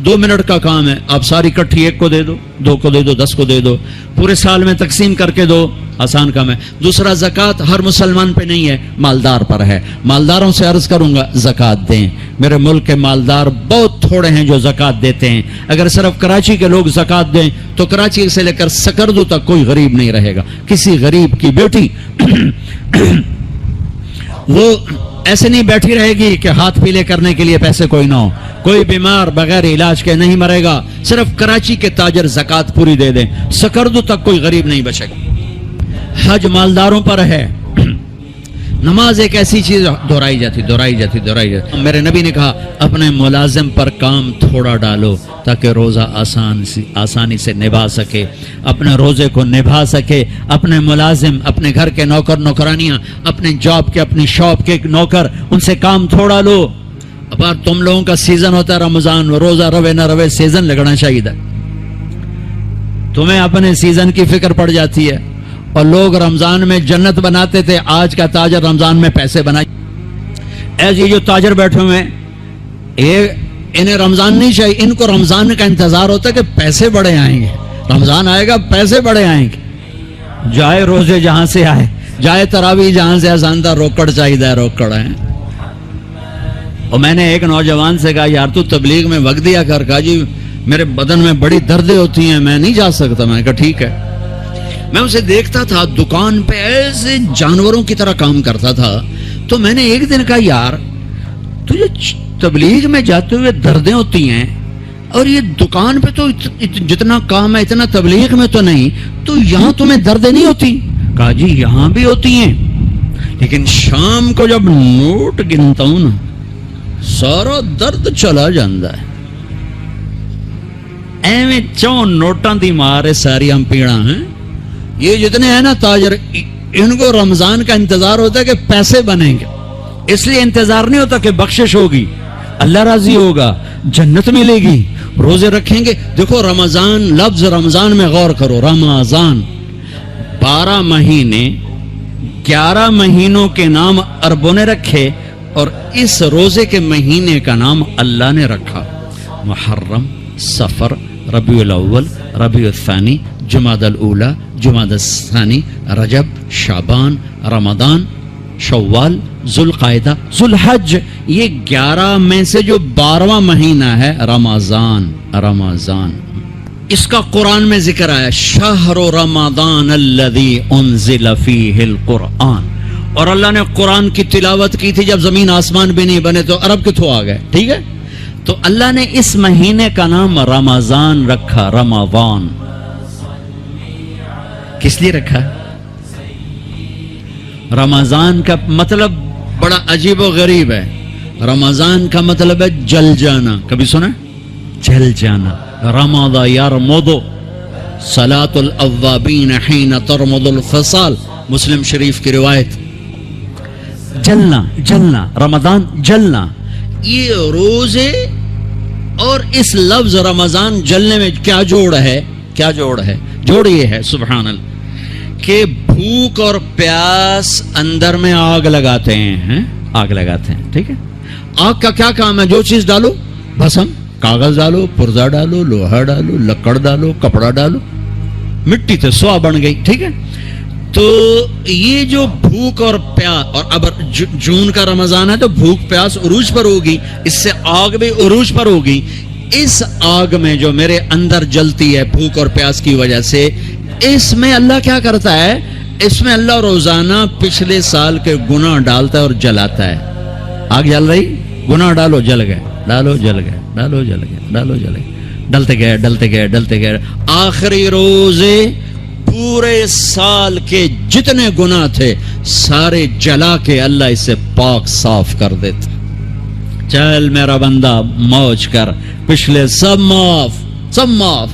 2 minute کا کام ہے, آپ ساری اکٹھی 1 کو دے دو, 2 کو دے دو, 10 کو دے دو, پورے سال میں تقسیم کر کے دو, آسان کام ہے. دوسرا, زکوٰۃ ہر مسلمان پہ نہیں ہے, مالدار پر ہے. مالداروں سے عرض کروں گا زکوٰۃ دیں. میرے ملک کے مالدار بہت تھوڑے ہیں جو زکوٰۃ دیتے ہیں. اگر صرف کراچی کے لوگ زکوٰۃ دیں تو کراچی سے لے کر سکردو تک کوئی غریب نہیں رہے گا. کسی غریب کی بیٹی وہ ایسے نہیں بیٹھی رہے گی کہ ہاتھ پیلے کرنے کے لیے پیسے کوئی نہ ہو. کوئی بیمار بغیر علاج کے نہیں مرے گا. صرف کراچی کے تاجر زکوٰۃ پوری دے دیں, سکردو تک کوئی غریب نہیں بچے گا. حج مالداروں پر ہے. نماز ایک ایسی چیز دہرائی جاتی. میرے نبی نے کہا اپنے ملازم پر کام تھوڑا ڈالو تاکہ روزہ آسانی سے نبھا سکے, اپنے روزے کو نبھا سکے. اپنے ملازم, اپنے گھر کے نوکر نوکرانیاں, اپنے جاب کے, اپنی شاپ کے نوکر, ان سے کام تھوڑا لو. اب تم لوگوں کا سیزن ہوتا ہے رمضان, روزہ روے نہ روے سیزن لگنا چاہیے تھا. تمہیں اپنے سیزن کی فکر پڑ جاتی ہے. اور لوگ رمضان میں جنت بناتے تھے, آج کا تاجر رمضان میں پیسے بنائے. ایسے جو تاجر بیٹھے ہوئے ہیں, انہیں رمضان نہیں چاہیے, ان کو رمضان کا انتظار ہوتا ہے کہ پیسے بڑے آئیں گے, رمضان آئے گا پیسے بڑے آئیں گے. جائے روزے جہاں سے آئے, جائے تراویح جہاں سے آسان تھا, روکڑ چاہیے روکڑ ہے. اور میں نے ایک نوجوان سے کہا یار تو تبلیغ میں وقت دیا کر. کہا جی میرے بدن میں بڑی دردیں ہوتی ہیں, میں نہیں جا سکتا. میں نے کہا ٹھیک ہے. میں اسے دیکھتا تھا دکان پہ ایسے جانوروں کی طرح کام کرتا تھا. تو میں نے ایک دن کہا یار تجھے تبلیغ میں جاتے ہوئے دردیں ہوتی ہیں اور یہ دکان پہ تو جتنا کام ہے اتنا تبلیغ میں تو نہیں, تو یہاں تمہیں دردیں نہیں ہوتی؟ کہا جی یہاں بھی ہوتی ہیں, لیکن شام کو جب نوٹ گنتا ہوں نا سارا درد چلا جاندہ ہے. ایویں 4 نوٹاں دی مارے ساری ہم پیڑا ہیں. یہ جتنے ہیں نا تاجر, ان کو رمضان کا انتظار ہوتا ہے کہ پیسے بنیں گے, اس لیے انتظار نہیں ہوتا کہ بخشش ہوگی, اللہ راضی ہوگا, جنت ملے گی, روزے رکھیں گے. دیکھو رمضان, لفظ رمضان میں غور کرو. رمضان 12 مہینے, 11 مہینوں کے نام عربوں نے رکھے اور اس روزے کے مہینے کا نام اللہ نے رکھا. محرم, صفر, ربیع الاول, ربیع الثانی, جمادی الاولی, جمادی الثانی, رجب, شعبان, رمضان, شوال, ذوالقعدہ, ذوالحج. یہ 11 میں سے جو 12واں مہینہ ہے رمضان. اس کا قرآن میں ذکر آیا, شہر رمضان الذی انزل فیہ القرآن. اور اللہ نے قرآن کی تلاوت کی تھی جب زمین آسمان بھی نہیں بنے, تو عرب کے تھو آ گئے. ٹھیک ہے, تو اللہ نے اس مہینے کا نام رمضان رکھا. رمضان کس لیے رکھا؟ رمضان کا مطلب بڑا عجیب و غریب ہے. رمضان کا مطلب ہے جل جانا. کبھی سنا؟ جل جانا. رمض یرمض, صلاۃ الاوابین حین ترمض الفصال, مسلم شریف کی روایت. جلنا, رمضان جلنا. یہ روزے اور اس لفظ رمضان جلنے میں کیا جوڑ ہے؟ جوڑ یہ ہے سبحان اللہ کہ بھوک اور پیاس اندر میں آگ لگاتے ہیں. ٹھیک ہے, آگ کا کیا کام ہے؟ جو چیز ڈالو, بھسم, کاغذ ڈالو, پرزا ڈالو, لوہا ڈالو, لکڑ ڈالو, کپڑا ڈالو, مٹی سے سوا بن گئی. ٹھیک ہے, تو یہ جو بھوک اور پیاس, اور اب جون کا رمضان ہے تو بھوک پیاس عروج پر ہوگی, اس سے آگ بھی عروج پر ہوگی. اس آگ میں جو میرے اندر جلتی ہے بھوک اور پیاس کی وجہ سے, اس میں اللہ کیا کرتا ہے؟ اس میں اللہ روزانہ پچھلے سال کے گناہ ڈالتا ہے اور جلاتا ہے. آگ جل رہی, گناہ ڈالو, جل گئے, ڈالو, جل گئے, ڈالو, جل گئے, ڈالو, جل گئے, ڈلتے گئے. آخری روزے پورے سال کے جتنے گناہ تھے سارے جلا کے اللہ اسے پاک صاف کر دیتے. چل میرا بندہ موج کر, پچھلے سب معاف.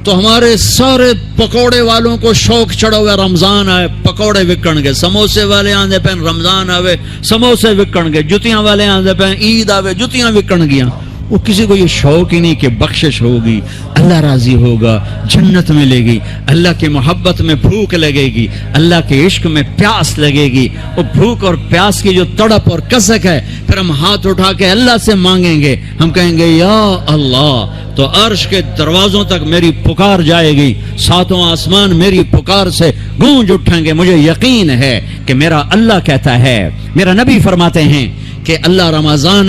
تو ہمارے سارے پکوڑے والوں کو شوق چڑھا ہوا, رمضان آئے پکوڑے وکن گے, سموسے والے آندے پہن رمضان آوے سموسے وکن گے, جتیاں والے آندے پہن عید آوے جتیاں وکن گیاں. وہ کسی کو یہ شوق ہی نہیں کہ بخشش ہوگی، اللہ راضی ہوگا، جنت ملے گی، اللہ کی محبت میں بھوک لگے گی، اللہ کے عشق میں پیاس لگے گی. وہ بھوک اور پیاس کی جو تڑپ اور کسک ہے، پھر ہم ہاتھ اٹھا کے اللہ سے مانگیں گے. ہم کہیں گے یا اللہ، تو عرش کے دروازوں تک میری پکار جائے گی، ساتوں آسمان میری پکار سے گونج اٹھیں گے. مجھے یقین ہے کہ میرا اللہ کہتا ہے، میرا نبی فرماتے ہیں کہ اللہ رمضان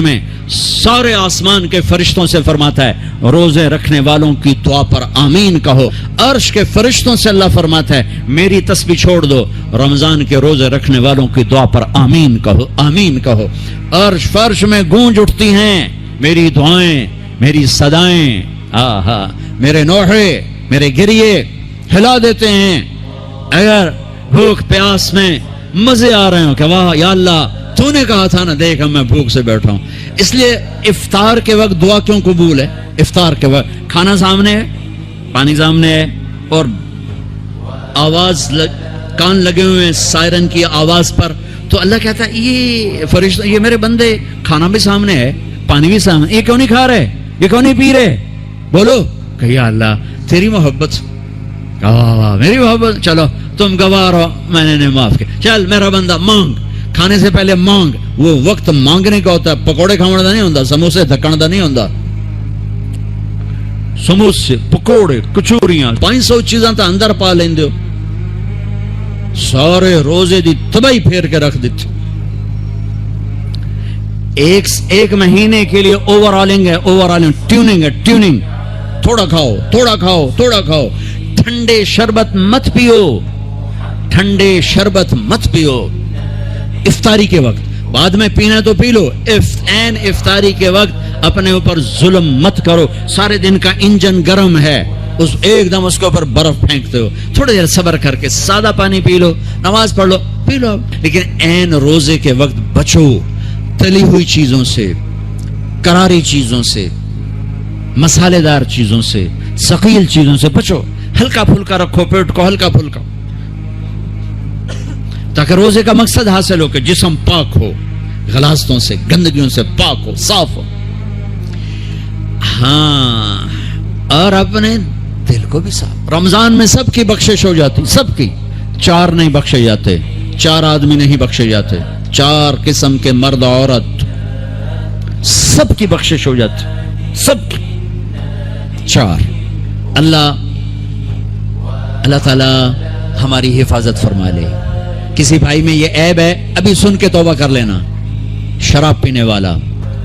میں سارے آسمان کے فرشتوں سے فرماتا ہے روزے رکھنے والوں کی دعا پر آمین کہو. عرش کے فرشتوں سے اللہ فرماتا ہے میری تسبیح چھوڑ دو، رمضان کے روزے رکھنے والوں کی دعا پر آمین کہو، آمین کہو. عرش فرش میں گونج اٹھتی ہیں میری دعائیں، میری صدائیں. آہا، میرے نوحے، میرے گریے ہلا دیتے ہیں. اگر بھوک پیاس میں مزے آ رہے ہوں کہ واہ یا اللہ تو نے کہا تھا نا، دیکھ میں بھوک سے بیٹھا ہوں. اس لیے افطار کے وقت دعا کیوں قبول ہے؟ افطار کے وقت کھانا سامنے ہے، پانی سامنے ہے، اور آواز کان لگے ہوئے ہیں سائرن کی آواز پر، تو اللہ کہتا ہے یہ فرشتہ، یہ میرے بندے، کھانا بھی سامنے ہے، پانی بھی سامنے، یہ کیوں نہیں کھا رہے، یہ کیوں نہیں پی رہے؟ بولو کہ یا اللہ تیری محبت، میری محبت، چلو تم گوار ہو، میں نے معاف کیا، چل میرا بندہ مانگ. کھانے سے پہلے مانگ. وہ وقت مانگنے کا ہوتا ہے، پکوڑے کھاؤں دا نہیں ہوتا، سموسے دھکن دا نہیں ہوتا. سموسے، پکوڑے، کچوریاں، 500 چیزاں تو اندر پا لیندے ہو. سارے روزے دی تباہی پھیر کے رکھ دیتے. ایک مہینے کے لیے اوور آلنگ ہے، اوور آلنگ، ٹیوننگ ہے، ٹیوننگ. تھوڑا کھاؤ، تھوڑا کھاؤ، تھوڑا کھاؤ. ٹھنڈے شربت مت پیو، ٹھنڈے شربت مت پیو افطاری کے وقت. بعد میں پینا تو پی لو، این افطاری کے وقت اپنے اوپر ظلم مت کرو. سارے دن کا انجن گرم ہے، ایک دم اس کے اوپر برف پھینکتے ہو. تھوڑی دیر صبر کر کے سادہ پانی پی لو، نماز پڑھ لو، پی لو. لیکن این روزے کے وقت بچو تلی ہوئی چیزوں سے، کراری چیزوں سے، مسالے دار چیزوں سے، ثقیل چیزوں سے بچو. ہلکا پھلکا رکھو پیٹ کو، ہلکا پھلکا، تاکہ روزے کا مقصد حاصل ہو کہ جسم پاک ہو، غلاظتوں سے، گندگیوں سے پاک ہو، صاف ہو. ہاں، اور اپنے دل کو بھی صاف. رمضان میں سب کی بخشش ہو جاتی، سب کی. 4 نہیں بخشے جاتے، 4 آدمی نہیں بخشے جاتے، 4 قسم کے مرد عورت، سب کی بخشش ہو جاتی، سب کی. 4. اللہ تعالی ہماری حفاظت فرما لے. کسی بھائی میں یہ عیب ہے، ابھی سن کے توبہ کر لینا. شراب پینے والا،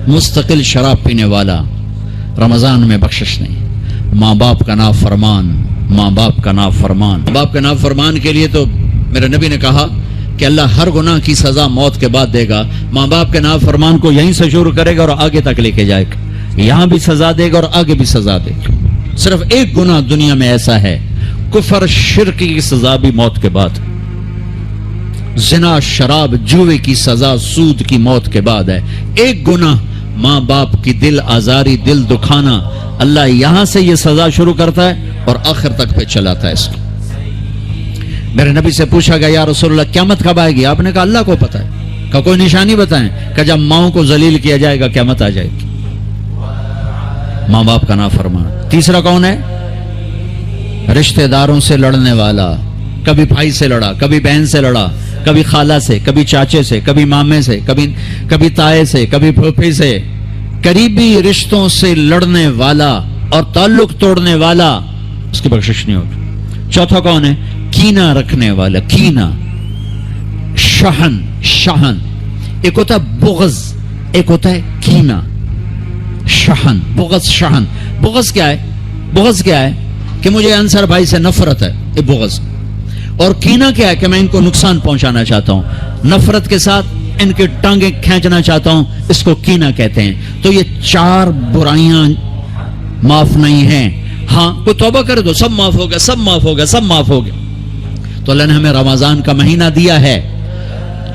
مستقل شراب پینے والا، رمضان میں بخشش نہیں. ماں باپ کا نافرمان، ماں باپ کا نافرمان. ماں باپ کا نافرمان کے لیے تو میرے نبی نے کہا کہ اللہ ہر گناہ کی سزا موت کے بعد دے گا. ماں باپ کے نافرمان کو یہیں سے شروع کرے گا اور آگے تک لے کے جائے گا. یہاں بھی سزا دے گا اور آگے بھی سزا دے گا. صرف ایک گناہ دنیا میں ایسا ہے، کفر شرک کی سزا بھی موت کے بعد. زنا، شراب، جوے کی سزا سود کی موت کے بعد ہے. ایک گناہ ماں باپ کی دل آزاری، دل دکھانا، اللہ یہاں سے یہ سزا شروع کرتا ہے اور آخر تک پہ چلاتا ہے اس کو. میرے نبی سے پوچھا گیا یا رسول اللہ قیامت کب آئے گی؟ آپ نے کہا اللہ کو پتہ ہے. کہ کوئی نشانی بتائیں؟ کہ جب ماؤں کو ذلیل کیا جائے گا قیامت آ جائے گی. ماں باپ کا نافرمان. تیسرا کون ہے؟ رشتہ داروں سے لڑنے والا. کبھی بھائی سے لڑا، کبھی بہن سے لڑا، کبھی خالہ سے، کبھی چاچے سے، کبھی مامے سے، کبھی تائے سے، کبھی پھوپھی سے. قریبی رشتوں سے لڑنے والا اور تعلق توڑنے والا، اس کی بخشش نہیں ہوگی. چوتھا کون ہے؟ کینہ رکھنے والا. کینہ، شہن. ایک ہوتا ہے بغض، ایک ہوتا ہے کینہ. شہن، بغض، شہن. بغض کیا ہے؟ کہ مجھے انصر بھائی سے نفرت ہے، یہ بغض. اور کینہ کیا ہے؟ کہ میں ان کو نقصان پہنچانا چاہتا ہوں، نفرت کے ساتھ ان کی ٹانگیں کھینچنا چاہتا ہوں، اس کو کینہ کہتے ہیں. تو یہ 4 برائیاں معاف نہیں ہیں. ہاں کوئی توبہ کرے تو سب معاف ہو گیا، سب معاف ہو گیا، سب معاف ہو گیا. تو اللہ نے ہمیں رمضان کا مہینہ دیا ہے.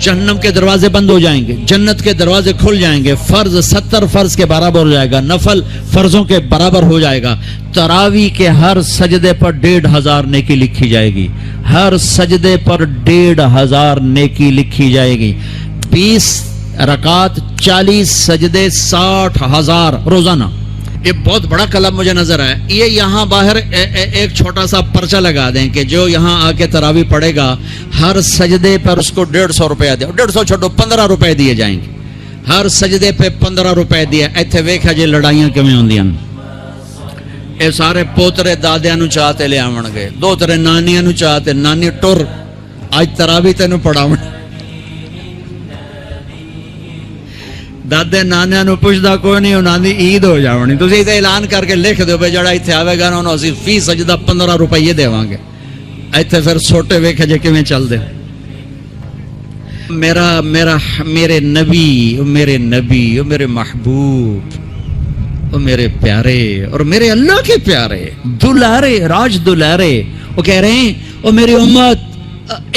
جہنم کے دروازے بند ہو جائیں گے، جنت کے دروازے کھل جائیں گے. فرض 70 فرض کے برابر ہو جائے گا، نفل فرضوں کے برابر ہو جائے گا. تراویح کے ہر سجدے پر 1500 نیکی لکھی جائے گی. ہر سجدے پر 1500 نیکی لکھی جائے گی. 20 رکعت 40 سجدے 60,000 روزانہ. یہ بہت بڑا کلب مجھے نظر آیا. یہ یہاں باہر ایک چھوٹا سا پرچہ لگا دیں کہ جو یہاں آ کے تراویح پڑھے گا ہر سجدے پر اس کو 150 روپیہ دے. 150 چھوڑو 15 روپے دیے جائیں گے. ہر سجدے پہ 15 روپے دیے. ایتھے ویکھا جی لڑائیاں کیویں ہوندیاں. اے سارے پوترے دادیاں نو چاہتے لے آون گے, دو ترے نانیاں نو چاہتے, نانی ٹر اج تراویح تینوں پڑھاون. دادے نانیاں نو پوچھدا کوئی نہیں, انہاں دی عید ہو جاونی. تسی تے اعلان کر کے لکھ دیو بھئی جڑا ایتھے آوے گا انہوں اسی فی سجدہ 15 روپے دیواں گے. ایتھے پھر سوٹے ویکھے جے کیویں چل دے. میرے نبی میرے محبوب میرے پیارے اور میرے اللہ کے پیارے دلارے راج دلارے وہ کہہ رہے ہیں او میری امت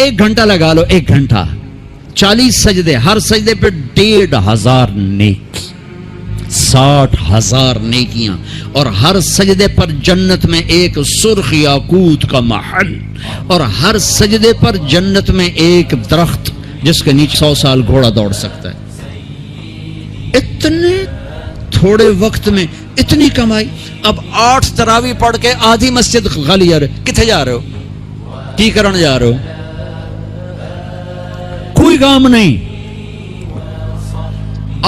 1 گھنٹہ لگا لو, 1 گھنٹہ 40 سجدے, ہر سجدے پہ 1,500 نیکی, 60,000 نیکیاں, اور ہر سجدے پر جنت میں ایک سرخ یاقوت کا محل, اور ہر سجدے پر جنت میں ایک درخت جس کے نیچے 100 سال گھوڑا دوڑ سکتا ہے. اتنے تھوڑے وقت میں اتنی کمائی. اب 8 تراویح پڑھ کے آدھی مسجد خالی جا رہے, کتنے جا رہے ہو, کی کرن جا رہے ہو, کوئی کام نہیں.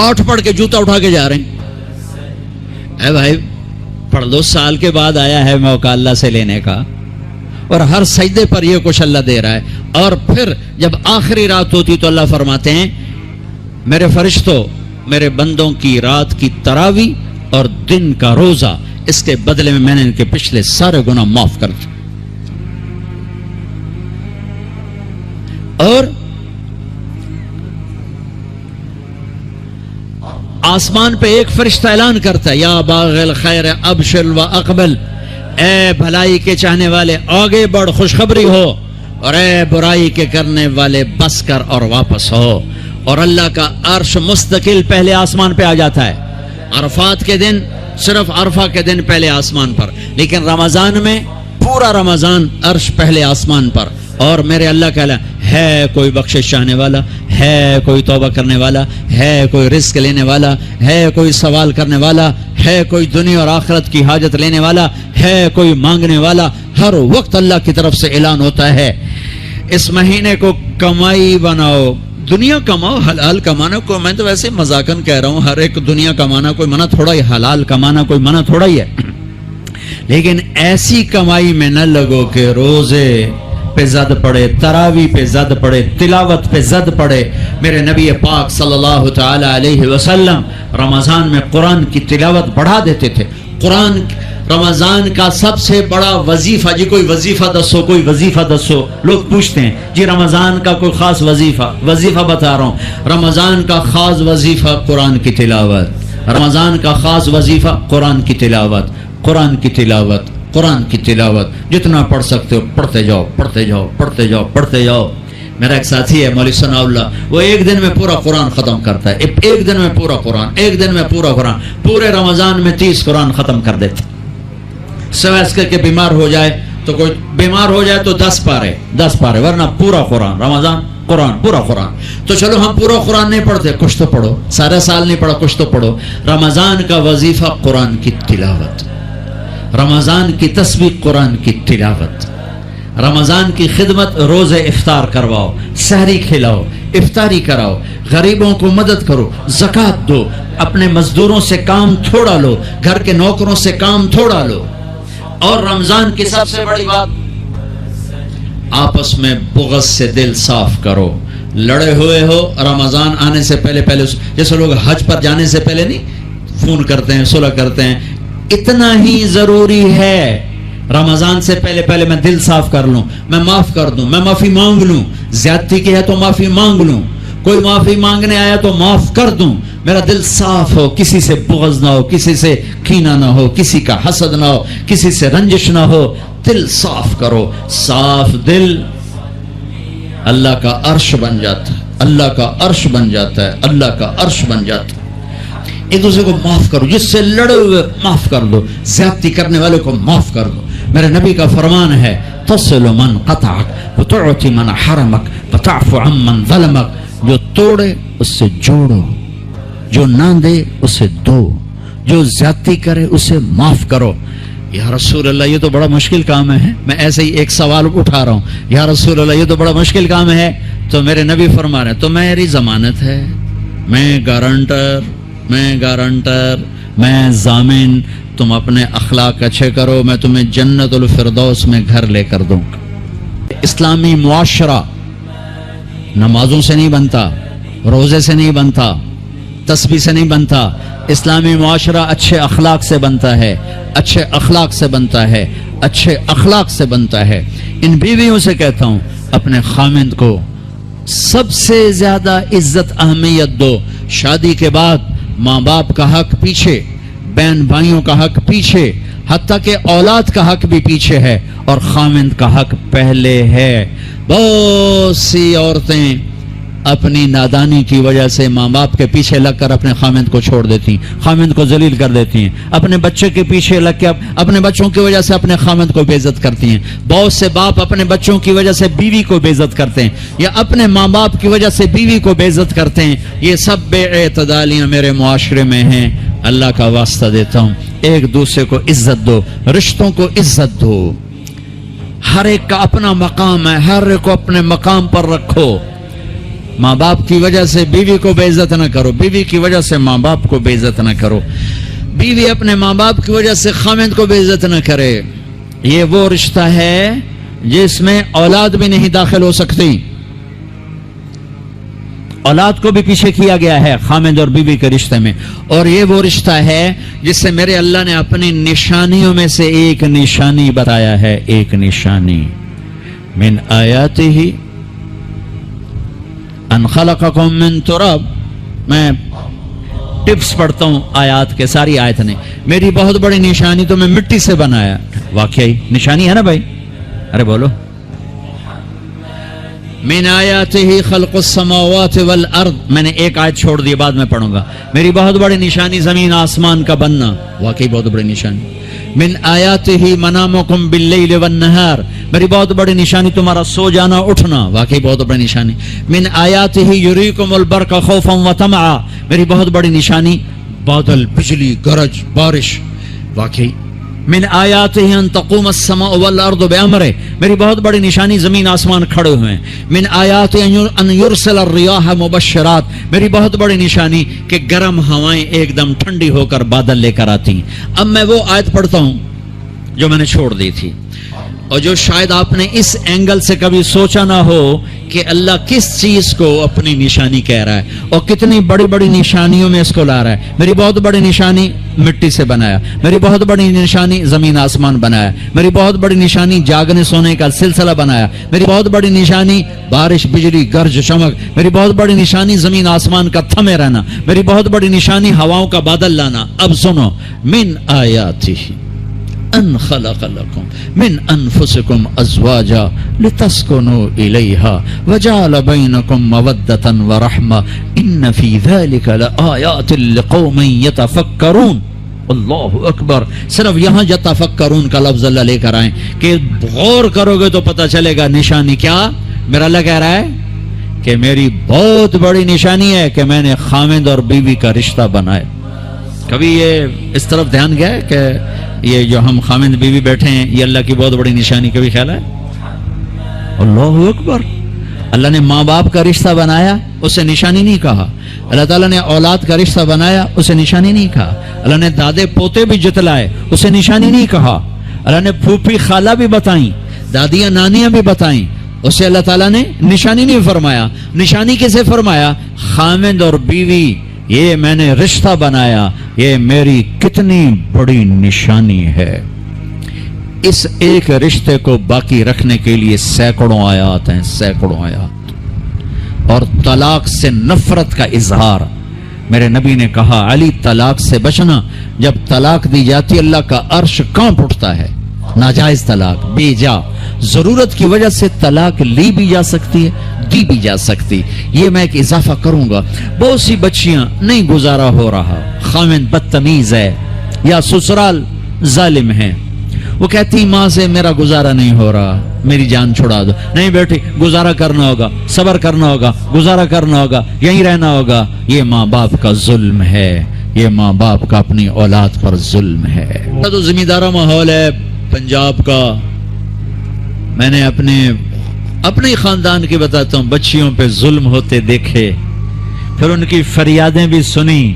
8 پڑھ کے جوتا اٹھا کے جا رہے ہیں. اے بھائی پڑھ لو, سال کے بعد آیا ہے موقع اللہ سے لینے کا, اور ہر سجدے پر یہ کچھ اللہ دے رہا ہے. اور پھر جب آخری رات ہوتی تو اللہ فرماتے ہیں میرے فرشتوں, میرے بندوں کی رات کی تراویح اور دن کا روزہ, اس کے بدلے میں نے ان کے پچھلے سارے گناہ معاف کر دیے. اور آسمان پہ ایک فرشتہ اعلان کرتا ہے یا باغ الخیر ابشر و اقبل, اے بھلائی کے چاہنے والے آگے بڑھ خوشخبری ہو, اور اے برائی کے کرنے والے بس کر اور واپس ہو. اور اللہ کا عرش مستقل پہلے آسمان پہ آ جاتا ہے. عرفات کے دن صرف عرفہ کے دن پہلے آسمان پر, لیکن رمضان میں پورا رمضان عرش پہلے آسمان پر. اور میرے اللہ کا ہے کوئی بخشش چاہنے والا, ہے کوئی توبہ کرنے والا, ہے کوئی رزق لینے والا, ہے کوئی سوال کرنے والا, ہے کوئی دنیا اور آخرت کی حاجت لینے والا, ہے کوئی مانگنے والا. ہر وقت اللہ کی طرف سے اعلان ہوتا ہے اس مہینے کو کمائی بناؤ, دنیا کماؤ, حلال کمانا. کو میں تو ویسے مذاقن کہہ رہا ہوں, ہر ایک دنیا کمانا کوئی منع تھوڑا ہی, حلال کمانا کوئی منع تھوڑا ہی ہے. لیکن ایسی کمائی میں نہ لگو کہ روزے پہ زد پڑے, تراویح پہ زد پڑے, تلاوت پہ زد پڑے. میرے نبی پاک صلی اللہ تعالی علیہ وسلم رمضان میں قرآن کی تلاوت بڑھا دیتے تھے. قرآن رمضان کا سب سے بڑا وظیفہ, جی کوئی وظیفہ دسو, کوئی وظیفہ دسو. لوگ پوچھتے ہیں جی رمضان کا کوئی خاص وظیفہ بتا رہا ہوں. رمضان کا خاص وظیفہ قرآن کی تلاوت, رمضان کا خاص وظیفہ قرآن کی تلاوت, قرآن کی تلاوت, قرآن کی تلاوت. جتنا پڑھ سکتے ہو پڑھتے جاؤ, پڑھتے جاؤ, پڑھتے جاؤ, پڑھتے جاؤ. میرا ایک ساتھی ہے مولوی ثناء اللہ, وہ ایک دن میں پورا قرآن ختم کرتا ہے. ایک دن میں پورا قرآن, ایک دن میں پورا قرآن. پورے رمضان میں 30 قرآن ختم کر دیتے. سوائے اس کے بیمار ہو جائے تو, کوئی بیمار ہو جائے تو 10 پارے, ورنہ پورا قرآن. رمضان قرآن, پورا قرآن. تو چلو ہم پورا قرآن نہیں پڑھتے, کچھ تو پڑھو. سارا سال نہیں پڑھا, کچھ تو پڑھو. رمضان کا وظیفہ قرآن کی تلاوت, رمضان کی تسبیح قرآن کی تلاوت, رمضان کی خدمت. روزے افطار کرواؤ, سحری کھلاؤ, افطاری کراؤ, غریبوں کو مدد کرو, زکوٰۃ دو, اپنے مزدوروں سے کام تھوڑا لو, گھر کے نوکروں سے کام تھوڑا لو. اور رمضان کی سب سے بڑی بات, آپس میں بغض سے دل صاف کرو. لڑے ہوئے ہو, رمضان آنے سے پہلے جیسے لوگ حج پر جانے سے پہلے نہیں فون کرتے ہیں, صلح کرتے ہیں, اتنا ہی ضروری ہے. رمضان سے پہلے میں دل صاف کر لوں, میں معاف کر دوں, میں معافی مانگ لوں. زیادتی کی ہے تو معافی مانگ لوں, کوئی معافی مانگنے آیا تو معاف کر دوں. میرا دل صاف ہو, کسی سے بغض نہ ہو, کسی سے کینہ نہ ہو, کسی کا حسد نہ ہو, کسی سے رنجش نہ ہو. دل صاف کرو. صاف دل اللہ کا عرش بن جاتا ہے, اللہ کا عرش بن جاتا ہے, اللہ کا عرش بن جاتا ہے. ایک دوسرے کو معاف کرو, جس سے لڑے ہوئے معاف کر دو, زیادتی کرنے والے کو معاف کر دو. میرے نبی کا فرمان ہے تصل من قطعک وتعطی من حرمک وتعفو عن من ظلمک. جو توڑے اس سے جوڑو، جو نہ دے اسے دو، جو زیادتی کرے اسے معاف کرو۔ یا رسول اللہ یہ تو بڑا مشکل کام ہے، میں ایسے ہی ایک سوال اٹھا رہا ہوں، یا رسول اللہ یہ تو بڑا مشکل کام ہے، تو میرے نبی فرما رہے ہیں تو میری ضمانت ہے، میں گارنٹر، میں ضامن، تم اپنے اخلاق اچھے کرو، میں تمہیں جنت الفردوس میں گھر لے کر دوں۔ اسلامی معاشرہ نمازوں سے نہیں بنتا، روزے سے نہیں بنتا، تسبیح سے نہیں بنتا، اسلامی معاشرہ اچھے اخلاق سے بنتا ہے، اچھے اخلاق سے بنتا ہے، اچھے اخلاق سے بنتا ہے۔ ان بیویوں سے کہتا ہوں اپنے خامند کو سب سے زیادہ عزت اہمیت دو۔ شادی کے بعد ماں باپ کا حق پیچھے، بہن بھائیوں کا حق پیچھے، حتیٰ کہ اولاد کا حق بھی پیچھے ہے، اور خامند کا حق پہلے ہے۔ بہت سی عورتیں اپنی نادانی کی وجہ سے ماں باپ کے پیچھے لگ کر اپنے خامند کو چھوڑ دیتی ہیں، خامند کو ذلیل کر دیتی ہیں، اپنے بچے کے پیچھے لگ کے اپنے بچوں کی وجہ سے اپنے خامند کو بے عزت کرتی ہیں۔ بہت سے باپ اپنے بچوں کی وجہ سے بیوی کو بے عزت کرتے ہیں، یا اپنے ماں باپ کی وجہ سے بیوی کو بے عزت کرتے ہیں۔ یہ سب بے اعتدالیاں میرے معاشرے میں ہیں۔ اللہ کا واسطہ دیتا ہوں ایک دوسرے کو عزت دو، رشتوں کو عزت دو۔ ہر ایک کا اپنا مقام ہے، ہر ایک کو اپنے مقام پر رکھو۔ ماں باپ کی وجہ سے بیوی کو بے عزت نہ کرو، بیوی کی وجہ سے ماں باپ کو بے عزت نہ کرو، بیوی اپنے ماں باپ کی وجہ سے خامند کو بے عزت نہ کرے۔ یہ وہ رشتہ ہے جس میں اولاد بھی نہیں داخل ہو سکتی، اولاد کو بھی پیچھے کیا گیا ہے خامند اور بیوی کے رشتے میں۔ اور یہ وہ رشتہ ہے جس سے میرے اللہ نے اپنی نشانیوں میں سے ایک نشانی بتایا ہے، ایک نشانی من آیاتہ ان خلقکم من تراب۔ میں ٹپس پڑھتا ہوں آیات کے، ساری آیت نے میری بہت بڑی نشانی تو میں مٹی سے بنایا۔ واقعی نشانی ہے نا بھائی؟ ارے بولو۔ من آیاتہ خلق السماوات والارض، میں نے ایک آیت چھوڑ دی، بعد میں پڑھوں گا۔ میری بہت بڑی نشانی زمین آسمان کا بننا، واقعی بہت بڑی نشانی۔ من آیاتہ منامکم باللیل والنہار، میری بہت بڑی نشانی تمہارا سو جانا اٹھنا، واقعی بہت بڑی نشانی۔ من آیاتہ یریکم البرق خوفا وطمعا، میری بہت بڑی نشانی بادل، بجلی، گرج، بارش، واقعی۔ من آیاتہ ان تقوم السماء والارض بامرہ، میری بہت بڑی نشانی زمین آسمان کھڑے ہوئے ہیں۔ من آیاتہ ان یرسل الریاح مبشرات، میری بہت بڑی نشانی کہ گرم ہوائیں ایک دم ٹھنڈی ہو کر بادل لے کر آتی ہیں۔ اب میں وہ آیت پڑھتا ہوں جو میں نے چھوڑ دی تھی، اور جو شاید آپ نے اس اینگل سے کبھی سوچا نہ ہو کہ اللہ کس چیز کو اپنی نشانی کہہ رہا ہے اور کتنی بڑی بڑی نشانیوں میں اس کو لا رہا ہے۔ میری بہت بڑی نشانی مٹی سے بنایا، میری بہت بڑی نشانی زمین آسمان بنایا، میری بہت بڑی نشانی جاگنے سونے کا سلسلہ بنایا، میری بہت بڑی نشانی بارش، بجلی، گرج، چمک، میری بہت بڑی نشانی زمین آسمان کا تھمے رہنا، میری بہت بڑی نشانی ہواؤں کا بادل لانا۔ اب سنو، من آیاتہ ان خلق لکم من انفسکم ازواجا لتسکنوا الیہا وجعل بینکم مودۃ ورحمہ ان فی ذلک لآیات لقوم یتفکرون۔ اللہ اکبر۔ صرف یہاں یتفکرون کا لفظ اللہ لے کر آئیں کہ غور کرو گے تو پتہ چلے گا نشانی کیا۔ میرا اللہ کہہ رہا ہے کہ میری بہت بڑی نشانی ہے کہ میں نے خامند اور بیوی کا رشتہ بنایا۔ کبھی یہ اس طرف دھیان گیا ہے کہ یہ جو ہم خامند بیوی بیٹھے ہیں یہ اللہ کی بہت بڑی نشانی، کبھی خیال ہے؟ اللہ اکبر۔ اللہ نے ماں باپ کا رشتہ بنایا، اسے نشانی نہیں کہا۔ اللہ تعالیٰ نے اولاد کا رشتہ بنایا، اسے نشانی نہیں کہا۔ اللہ نے دادے پوتے بھی جتلائے، اسے نشانی نہیں کہا۔ اللہ نے پھوپھی خالہ بھی بتائیں، دادیاں نانیاں بھی بتائیں، اسے اللہ تعالیٰ نے نشانی نہیں فرمایا۔ نشانی کسے فرمایا؟ خامند اور بیوی، یہ میں نے رشتہ بنایا، یہ میری کتنی بڑی نشانی ہے۔ اس ایک رشتے کو باقی رکھنے کے لیے سینکڑوں آیات ہیں، سینکڑوں آیات۔ اور طلاق سے نفرت کا اظہار، میرے نبی نے کہا علی طلاق سے بچنا، جب طلاق دی جاتی اللہ کا عرش کانپ اٹھتا ہے۔ ناجائز طلاق، بے جا، ضرورت کی وجہ سے طلاق لی بھی جا سکتی ہے، دی بھی جا سکتی۔ یہ میں ایک اضافہ کروں گا، بہت سی بچیاں نہیں گزارا ہو رہا، خامند بدتمیز ہے یا سسرال ظالم ہے، وہ کہتی ماں سے میرا گزارا نہیں ہو رہا، میری جان چھڑا دو. نہیں بیٹی، گزارا کرنا ہوگا، صبر کرنا ہوگا، گزارا کرنا ہوگا، یہیں رہنا ہوگا. یہ ماں باپ کا ظلم ہے، یہ ماں باپ کا اپنی اولاد پر ظلم ہے. تو زمیندارہ ماحول ہے پنجاب کا. میں نے اپنے خاندان کی بتاتا ہوں، بچیوں پہ ظلم ہوتے دیکھے، پھر ان کی فریادیں بھی سنی،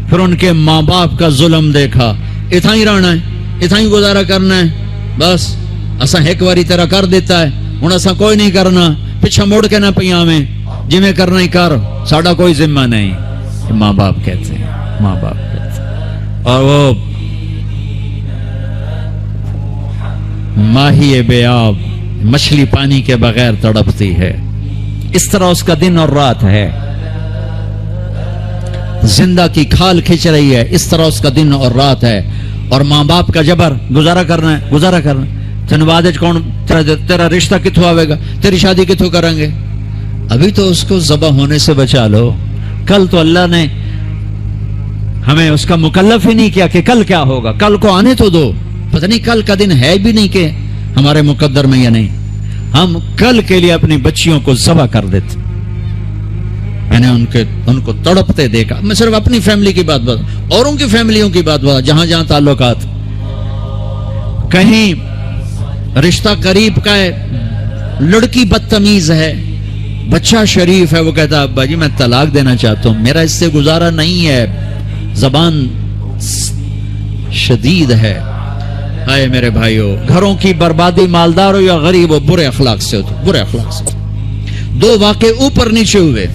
پھر ان کے ماں باپ کا ظلم دیکھا. اتنا ہی رہنا ہے، اتنا ہی گزارا کرنا ہے، بس اساں ایک باری تیرا کر دیتا ہے، ہن اساں کوئی نہیں کرنا، پیچھے مڑ کے نہ پیاویں، جی میں کرنا ہی کر، ساڈا کوئی ذمہ نہیں. ماں باپ کہتے ہیں، ماں باپ کہتے ہیں. اور وہ ماہی بے آب، مچھلی پانی کے بغیر تڑپتی ہے، اس طرح اس کا دن اور رات ہے. زندہ کی کھال کھچ رہی ہے، اس طرح اس کا دن اور رات ہے. اور ماں باپ کا جبر، گزارا کرنا ہے، گزارا کرنا ہے. تین بعد کون تیرا رشتہ کتوں آئے گا، تیری شادی کتوں کریں گے؟ ابھی تو اس کو ذبح ہونے سے بچا لو. کل تو اللہ نے ہمیں اس کا مکلف ہی نہیں کیا کہ کل کیا ہوگا، کل کو آنے تو دو. پتہ نہیں کل کا دن ہے بھی نہیں کہ ہمارے مقدر میں یا نہیں. ہم کل کے لیے اپنی بچیوں کو ذبح کر دیتے. میں نے ان کو تڑپتے دیکھا. میں صرف اپنی فیملی کی بات بتا، اوروں کی فیملیوں کی بات بتا، جہاں جہاں تعلقات. کہیں رشتہ قریب کا ہے، لڑکی بدتمیز ہے، بچہ شریف ہے، وہ کہتا ابا جی میں طلاق دینا چاہتا ہوں، میرا اس سے گزارا نہیں ہے، زبان شدید ہے. آئے میرے بھائیو، گھروں کی بربادی مالدار ہو یا غریب ہو، برے اخلاق سے ہو، برے اخلاق سے. دو واقعے اوپر نیچے ہوئے.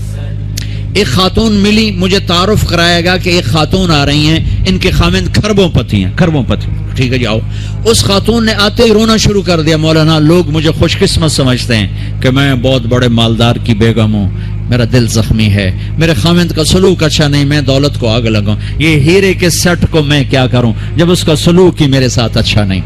ایک خاتون ملی، مجھے تعارف کرایا گیا کہ ایک خاتون آ رہی ہیں، ان کے خامند کھربوں پتی ہیں، کھربوں پتی. ٹھیک ہے جی آؤ. اس خاتون نے آتے ہی رونا شروع کر دیا. مولانا لوگ مجھے خوش قسمت سمجھتے ہیں کہ میں بہت بڑے مالدار کی بیگم ہوں، میرا دل زخمی ہے، میرے خامند کا سلوک اچھا نہیں، میں دولت کو آگ لگاؤں، یہ ہیرے کے سیٹ کو میں کیا کروں جب اس کا سلوک ہی میرے ساتھ اچھا نہیں.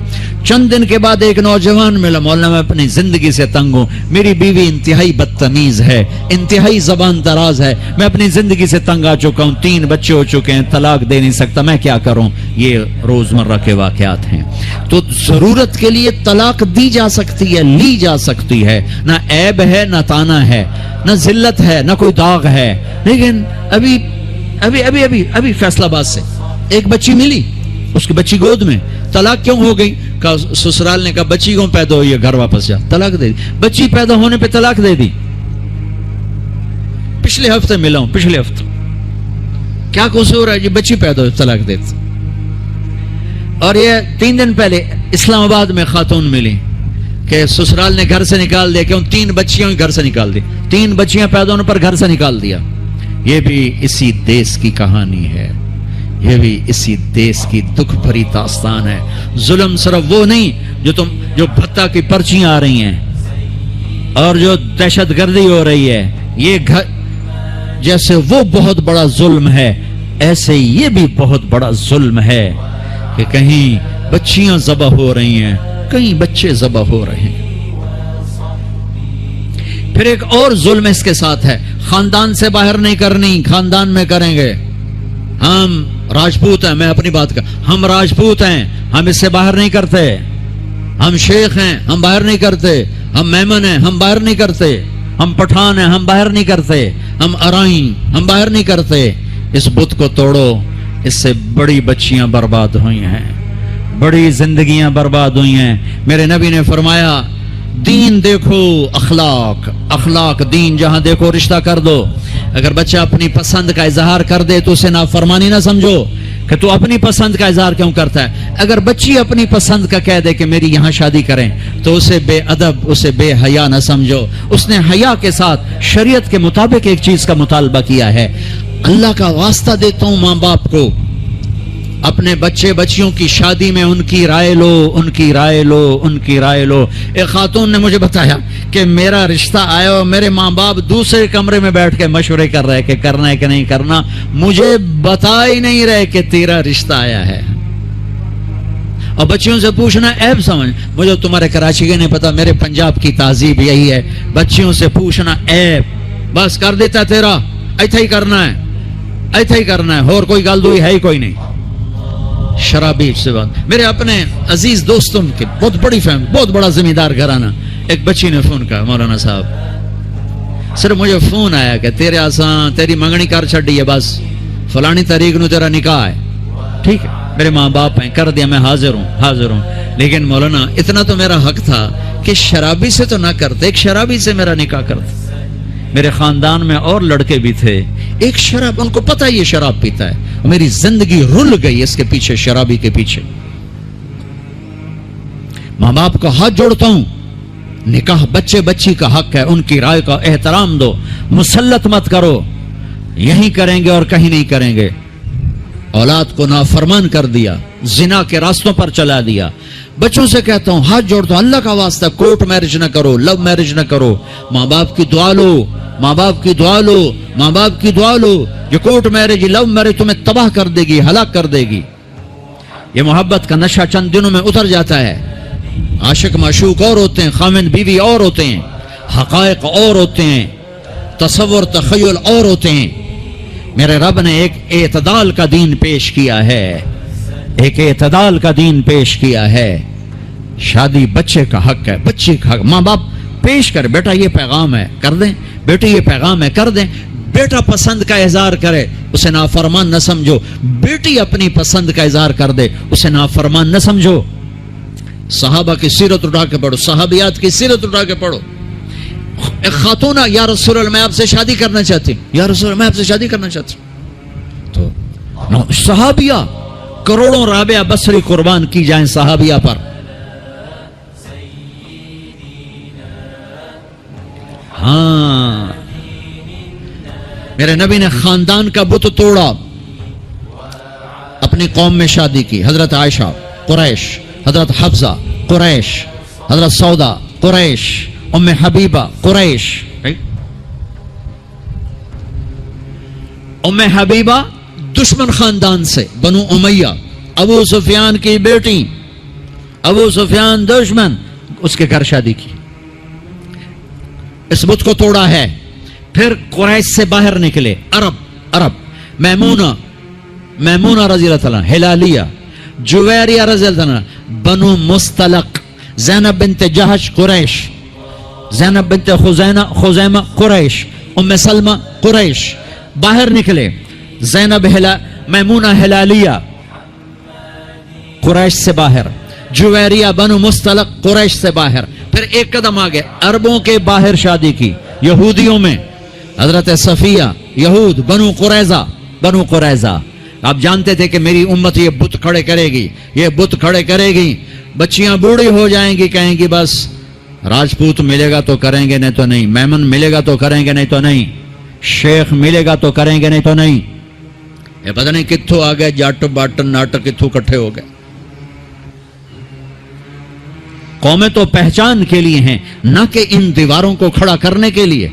چند دن کے بعد ایک نوجوان ملا. مولانا میں اپنی زندگی سے تنگ ہوں، میری بیوی انتہائی بدتمیز ہے، انتہائی زبان دراز ہے، میں اپنی زندگی سے تنگ آ چکا ہوں، 3 بچے ہو چکے ہیں، طلاق دے نہیں سکتا، میں کیا کروں. یہ روزمرہ کے واقعات ہیں. تو ضرورت کے لیے طلاق دی جا سکتی ہے، لی جا سکتی ہے، نہ عیب ہے، نہ تانا ہے، نہ ذلت ہے، نہ کوئی داغ ہے. لیکن ابھی فیصلہ آباد سے ایک بچی ملی، اس کی بچی گود میں. طلاق کیوں ہو گئی؟ کہا سسرال نے کہا بچی کیوں پیدا ہوئی ہے، گھر واپس جا. طلاق دے دی. بچی پیدا ہونے پہ طلاق دے دی. پچھلے ہفتے ملا ہوں، پچھلے ہفتے. کیا قصور ہے جی؟ بچی پیدا ہوئی، طلاق دے دی. اور یہ 3 دن پہلے اسلام آباد میں خاتون ملی کہ سسرال نے گھر سے نکال دیا، کیوں 3 بچیاں گھر سے نکال دی، 3 بچیاں پیدا ہونے پر گھر سے نکال دیا. یہ بھی اسی دیس کی کہانی ہے، یہ بھی اسی دیس کی دکھ بھری داستان ہے. ظلم صرف وہ نہیں جو بھتہ کی پرچیاں آ رہی ہیں اور جو دہشت گردی ہو رہی ہے، یہ جیسے وہ بہت بڑا ظلم ہے، ایسے یہ بھی بہت بڑا ظلم ہے کہ کہیں بچیاں ذبح ہو رہی ہیں، کئی بچے ذبح ہو رہے ہیں. پھر ایک اور ظلم اس کے ساتھ ہے، خاندان سے باہر نہیں کرنی، خاندان میں کریں گے. ہم راجپوت ہیں، میں اپنی بات ہم راجپوت ہیں، ہم اس سے باہر نہیں کرتے. ہم شیخ ہیں، ہم باہر نہیں کرتے. ہم میمن ہیں، ہم باہر نہیں کرتے. ہم پٹھان ہیں، ہم باہر نہیں کرتے. ہم ارائیں، ہم باہر نہیں کرتے. اس بت کو توڑو، اس سے بڑی بچیاں برباد ہوئی ہیں، بڑی زندگیاں برباد ہوئی ہیں. میرے نبی نے فرمایا دین دیکھو، اخلاق دین جہاں دیکھو رشتہ کر دو. اگر بچہ اپنی پسند کا اظہار کر دے تو اسے نافرمانی نہ سمجھو کہ تو اپنی پسند کا اظہار کیوں کرتا ہے. اگر بچی اپنی پسند کا کہہ دے کہ میری یہاں شادی کریں تو اسے بے ادب، اسے بے حیا نہ سمجھو. اس نے حیا کے ساتھ شریعت کے مطابق ایک چیز کا مطالبہ کیا ہے. اللہ کا واسطہ دیتا ہوں ماں باپ کو، اپنے بچے بچیوں کی شادی میں ان کی رائے لو، ان کی رائے لو، ان کی رائے لو. ایک خاتون نے مجھے بتایا کہ میرا رشتہ آیا اور میرے ماں باپ دوسرے کمرے میں بیٹھ کے مشورے کر رہے کہ کرنا ہے کہ نہیں کرنا، مجھے بتا ہی نہیں رہے کہ تیرا رشتہ آیا ہے. اور بچیوں سے پوچھنا عیب سمجھ، مجھے تمہارے کراچی کے نہیں پتا، میرے پنجاب کی تہذیب یہی ہے، بچیوں سے پوچھنا عیب. بس کر دیتا تیرا، ایتھا ہی کرنا ہے، ایتھا ہی کرنا ہے، اور کوئی گل دوئی ہے ہی کوئی نہیں. شرابی سے بات. میرے اپنے عزیز دوستوں کے بہت بڑی فیملی, بہت بڑا زمیندار گھرانہ. ایک بچی نے فون کہا, مولانا صاحب صرف مجھے فون آیا کہ تیرے آسان تیری منگنی کر چھڑی ہے, بس فلانی تاریخ نو تیرا نکاح ہے, ٹھیک ہے میرے ماں باپ ہیں, کر دیا, میں حاضر ہوں. لیکن مولانا اتنا تو میرا حق تھا کہ شرابی سے تو نہ کرتے, ایک شرابی سے میرا نکاح کرتے. میرے خاندان میں اور لڑکے بھی تھے, ایک شراب, ان کو پتہ یہ شراب پیتا ہے. میری زندگی رل گئی اس کے پیچھے, شرابی کے پیچھے. ماں باپ کا ہاتھ جوڑتا ہوں, نکاح بچے بچی کا حق ہے, ان کی رائے کا احترام دو, مسلط مت کرو. یہیں کریں گے اور کہیں نہیں کریں گے. اولاد کو نافرمان کر دیا, زنا کے راستوں پر چلا دیا. بچوں سے کہتا ہوں, ہاتھ جوڑتا ہوں, اللہ کا واسطہ کورٹ میرج نہ کرو, لو میرج نہ کرو. ماں باپ کی دعا لو, ماں باپ کی دعا لو, ماں باپ کی دعا لو. یہ کورٹ میرج, لو میرج تمہیں تباہ کر دے گی, ہلاک کر دے گی. یہ محبت کا نشہ چند دنوں میں اتر جاتا ہے. عاشق معشوق اور ہوتے ہیں, خامند بیوی اور ہوتے ہیں, حقائق اور ہوتے ہیں, تصور تخیل اور ہوتے ہیں. میرے رب نے ایک اعتدال کا دین پیش کیا ہے, ایک اعتدال کا دین پیش کیا ہے. شادی بچے کا حق ہے, بچے کا حق. ماں باپ پیش کر, بیٹا یہ پیغام ہے, کر دیں, بیٹی یہ پیغام ہے, کر دیں. بیٹا پسند کا اظہار کرے, اسے نافرمان نہ سمجھو. بیٹی اپنی پسند کا اظہار کر دے, اسے نافرمان نہ سمجھو. صحابہ کی سیرت اٹھا کے پڑھو, صحابیات کی سیرت اٹھا کے پڑھو. ایک خاتون, یا رسول اللہ میں آپ سے شادی کرنا چاہتی ہوں, یا رسول اللہ میں آپ سے شادی کرنا چاہتی ہوں. تو صحابیہ کروڑوں رابعہ بصری قربان کی جائیں صحابیہ پر. ہاں, میرے نبی نے خاندان کا بت توڑا, اپنی قوم میں شادی کی. حضرت عائشہ قریش, حضرت حفصہ قریش, حضرت سودا قریش, ام حبیبہ قریش. ام حبیبہ دشمن خاندان سے, بنو امیہ, ابو سفیان کی بیٹی, ابو سفیان دشمن, اس کے گھر شادی کی. اس بت کو توڑا ہے. پھر قریش سے باہر نکلے عرب, میمونہ رضی اللہ عنہ, ہلالیہ, جویریہ رضی اللہ عنہ, بنو مستلق, زینب بنت جہش قریش, زینب بنت خزیمہ قریش, ام سلمہ قریش. باہر نکلے, زینب میمونہ ہلالیہ قریش سے باہر, جویریہ بنو مستلق قریش سے باہر. پھر ایک قدم آگے عربوں کے باہر شادی کی, یہودیوں میں حضرت صفیہ, یہود, بنو قریظہ. آپ جانتے تھے کہ میری امت یہ بت کھڑے کرے گی, یہ بت کھڑے کرے گی. بچیاں بوڑھی ہو جائیں گی, کہیں گی بس راجپوت ملے گا تو کریں گے, نہیں تو نہیں. میمن ملے گا تو کریں گے, نہیں تو نہیں. شیخ ملے گا تو کریں گے, نہیں تو نہیں. یہ پتہ نہیں کتھوں آ گئے جٹ بٹ نٹ, کتھوں کٹھے ہو گئے. قومیں تو پہچان کے لیے ہیں, نہ کہ ان دیواروں کو کھڑا کرنے کے لیے.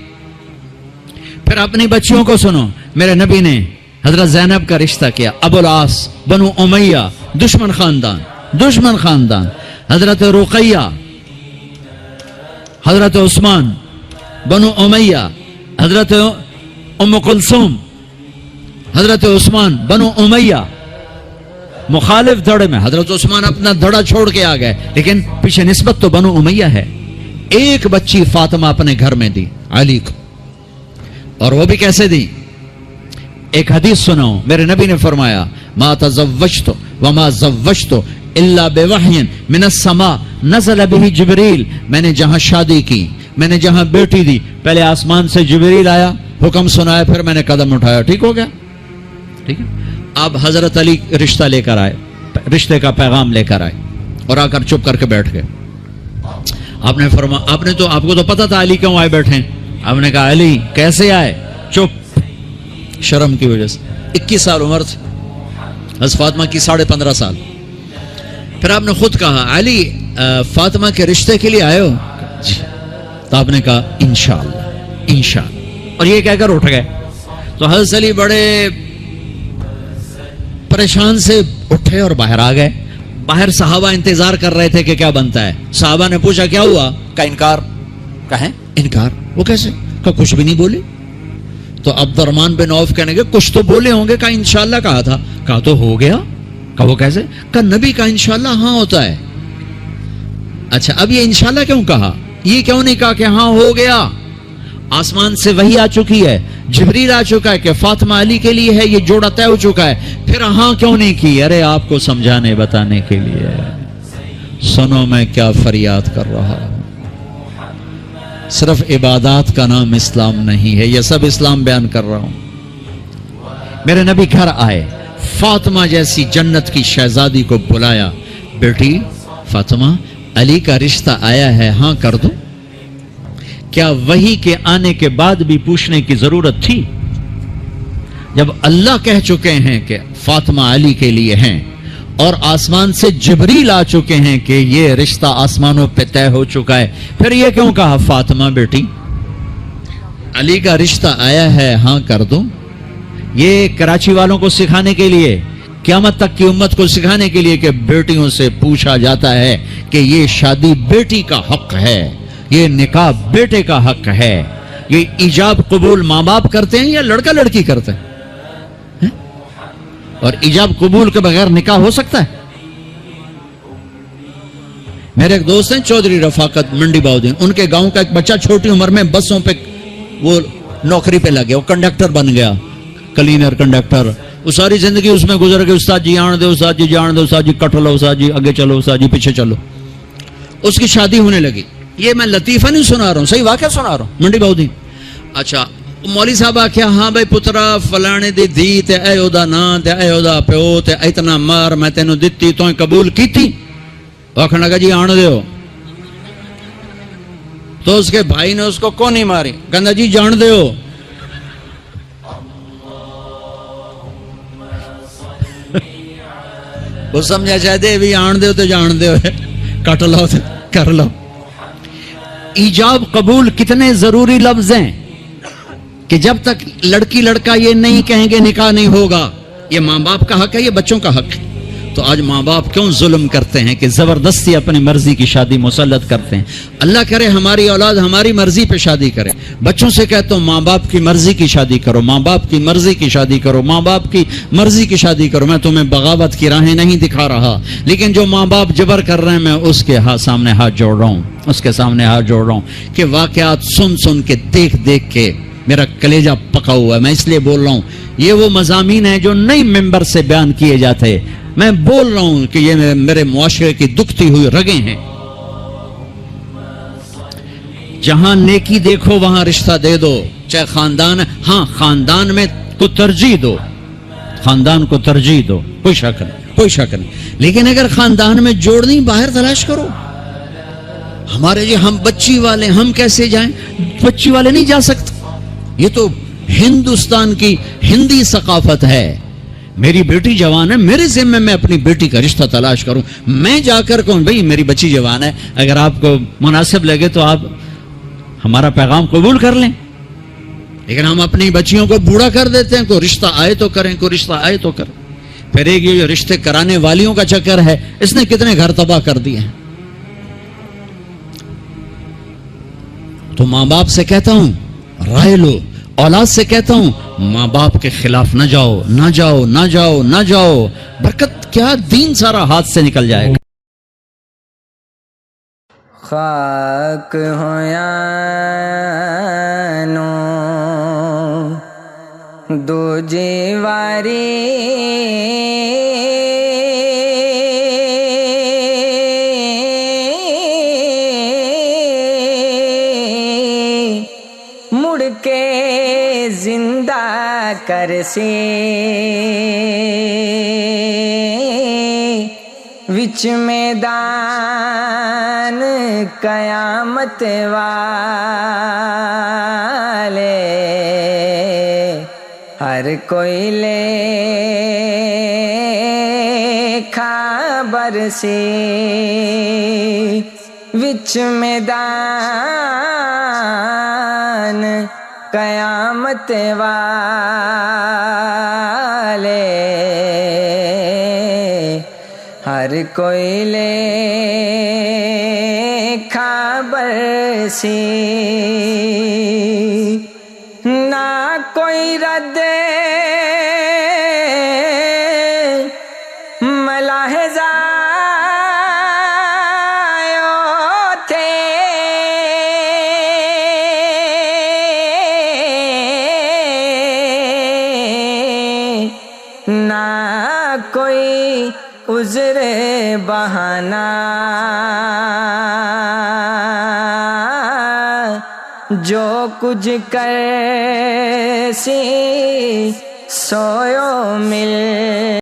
پھر اپنی بچیوں کو سنو, میرے نبی نے حضرت زینب کا رشتہ کیا, ابو العاص, بنو امیہ, دشمن خاندان. حضرت رقیہ, حضرت عثمان, بنو امیہ, حضرت ام کلثوم, حضرت عثمان, بنو امیہ. مخالف دھڑے میں حضرت عثمان اپنا دھڑا چھوڑ کے آ گئے, لیکن پیچھے نسبت تو بنو امیہ ہے. ایک بچی فاطمہ اپنے گھر میں دی علی کو, اور وہ بھی کیسے دی؟ ایک حدیث سناؤ, میرے نبی نے فرمایا, ما تزوجت وما زوجت الا بوحی من السماء نزل به جبریل. میں نے جہاں شادی کی, میں نے جہاں بیٹی دی, پہلے آسمان سے جبریل آیا, حکم سنایا, پھر میں نے قدم اٹھایا. ٹھیک ہو گیا, ٹھیک ہے. اب حضرت علی رشتہ لے کر آئے, رشتے کا پیغام لے کر آئے, اور آ کر چپ کر کے بیٹھ گئے. آپ نے فرمایا, آپ کو تو پتا تھا علی کیوں آئے بیٹھے. آپ نے کہا علی کیسے آئے؟ چپ, شرم کی وجہ سے. 21 سال عمر تھی حضرت فاطمہ کی, 15.5 سال. پھر آپ نے خود کہا, علی فاطمہ کے رشتے کے لیے آئے ہو؟ جی. تو آپ نے کہا انشاءاللہ, اور یہ کہہ کر اٹھ گئے. تو حضرت علی بڑے پریشان سے اٹھے اور باہر آ گئے. باہر صحابہ انتظار کر رہے تھے کہ کیا بنتا ہے. صحابہ نے پوچھا کیا ہوا؟ کہا انکار. کہیں انکار؟ وہ کیسے؟ کہا کچھ بھی نہیں بولی. تو عبد الرحمن بن عوف کہنے گے کچھ تو بولے ہوں گے. کہا انشاءاللہ کہا تھا. کہا تو ہو گیا. کہا وہ کیسے؟ کہا نبی کا انشاءاللہ ہاں ہوتا ہے. اچھا اب یہ انشاءاللہ کیوں کہا؟ یہ کیوں نہیں کہا کہ ہاں ہو گیا؟ آسمان سے وحی آ چکی ہے، جبریل آ چکا ہے کہ فاطمہ علی کے لیے ہے، یہ جوڑا طے ہو چکا ہے، پھر ہاں کیوں نہیں کی؟ ارے آپ کو سمجھانے بتانے کے لیے. سنو میں کیا فریاد کر رہا ہوں. صرف عبادات کا نام اسلام نہیں ہے، یہ سب اسلام بیان کر رہا ہوں. میرے نبی گھر آئے، فاطمہ جیسی جنت کی شہزادی کو بلایا، بیٹی فاطمہ علی کا رشتہ آیا ہے، ہاں کر دو. کیا وحی کے آنے کے بعد بھی پوچھنے کی ضرورت تھی؟ جب اللہ کہہ چکے ہیں کہ فاطمہ علی کے لیے ہیں اور آسمان سے جبریل آ چکے ہیں کہ یہ رشتہ آسمانوں پہ طے ہو چکا ہے، پھر یہ کیوں کہا فاطمہ بیٹی علی کا رشتہ آیا ہے، ہاں کر دو؟ یہ کراچی والوں کو سکھانے کے لیے، قیامت تک کی امت کو سکھانے کے لیے کہ بیٹیوں سے پوچھا جاتا ہے کہ یہ شادی بیٹی کا حق ہے، یہ نکاح بیٹے کا حق ہے. یہ ایجاب قبول ماں باپ کرتے ہیں یا لڑکا لڑکی کرتے ہیں؟ اور ایجاب قبول کے بغیر نکاح ہو سکتا ہے؟ میرے ایک دوست ہیں چودھری رفاقت منڈی باؤدین، ان کے گاؤں کا ایک بچہ چھوٹی عمر میں بسوں پہ وہ نوکری پہ لگ گیا، وہ کنڈکٹر بن گیا، کلینر کنڈکٹر. وہ ساری زندگی اس میں گزر گئی. استاد جی آن دے، استاد جی جان دے، استاد جی کٹ لو، استاد جی آگے چلو، استاد جی پیچھے چلو. اس کی شادی ہونے لگی. یہ میں لطیفہ نہیں سنا رہا ہوں، صحیح واقعہ سنا رہا ہوں، منڈی باؤدین. اچھا مولوی صاحب آخیا ہاں بھائی پترا فلانے دی دھی تے اے او دا نام تے اے او دا پیو تے اتنا مار میں تینوں دتی تو قبول کیتی؟ آخر لگا جی آن دیو. تو اس کے بھائی نے اس کو کون نہیں ماری، کہندا جی جان دیو. وہ سمجھا چاہتے بھی آن دیو تو جان دیو، کٹ لو تو کر لو. ایجاب قبول کتنے ضروری لفظ ہیں کہ جب تک لڑکی لڑکا یہ نہیں کہیں گے نکاح نہیں ہوگا. یہ ماں باپ کا حق ہے، یہ بچوں کا حق ہے. تو آج ماں باپ کیوں ظلم کرتے ہیں کہ زبردستی اپنی مرضی کی شادی مسلط کرتے ہیں؟ اللہ کرے ہماری اولاد ہماری مرضی پہ شادی کرے. بچوں سے کہتا ہوں ماں باپ کی مرضی کی شادی کرو، ماں باپ کی مرضی کی شادی کرو، ماں باپ کی مرضی کی شادی کرو. میں تمہیں بغاوت کی راہیں نہیں دکھا رہا، لیکن جو ماں باپ جبر کر رہے ہیں میں اس کے سامنے ہاتھ جوڑ رہا ہوں، اس کے سامنے ہاتھ جوڑ رہا ہوں کہ واقعات سن سن کے دیکھ دیکھ کے میرا کلیجہ پکا ہوا ہے. میں اس لیے بول رہا ہوں یہ وہ مضامین ہیں جو نئی ممبر سے بیان کیے جاتے. میں بول رہا ہوں کہ یہ میرے معاشرے کی دکھتی ہوئی رگیں ہیں. جہاں نیکی دیکھو وہاں رشتہ دے دو، چاہے خاندان. ہاں خاندان میں کو ترجیح دو، خاندان کو ترجیح دو، کوئی شک نہیں، کوئی شک نہیں. لیکن اگر خاندان میں جوڑ نہیں باہر تلاش کرو. ہمارے جی ہم بچی والے، ہم کیسے جائیں؟ بچی والے نہیں جا سکتے. یہ تو ہندوستان کی ہندی ثقافت ہے. میری بیٹی جوان ہے، میرے ذمہ میں اپنی بیٹی کا رشتہ تلاش کروں. میں جا کر کہوں بھئی میری بچی جوان ہے، اگر آپ کو مناسب لگے تو آپ ہمارا پیغام قبول کر لیں. لیکن ہم اپنی بچیوں کو بوڑھا کر دیتے ہیں. کوئی رشتہ آئے تو کریں، کوئی رشتہ آئے تو کریں. پھر ایک یہ رشتے کرانے والیوں کا چکر ہے، اس نے کتنے گھر تباہ کر دیے ہیں. تو ماں باپ سے کہتا ہوں رائے لو، اولاد سے کہتا ہوں ماں باپ کے خلاف نہ جاؤ، نہ جاؤ، نہ جاؤ، نہ جاؤ. برکت کیا، دین سارا ہاتھ سے نکل جائے گا. خاک ہو یا نو دوجی واری مڑ کے زندہ کرسی وچ میدان قیامت والے ہر کوئی لے خبر سی وچ میدان قیامت والے ہر کوئی لے خبر سی نہ کوئی رد لہزائیوں تھے نہ کوئی عذر بہانہ جو کچھ کر سی سویو مل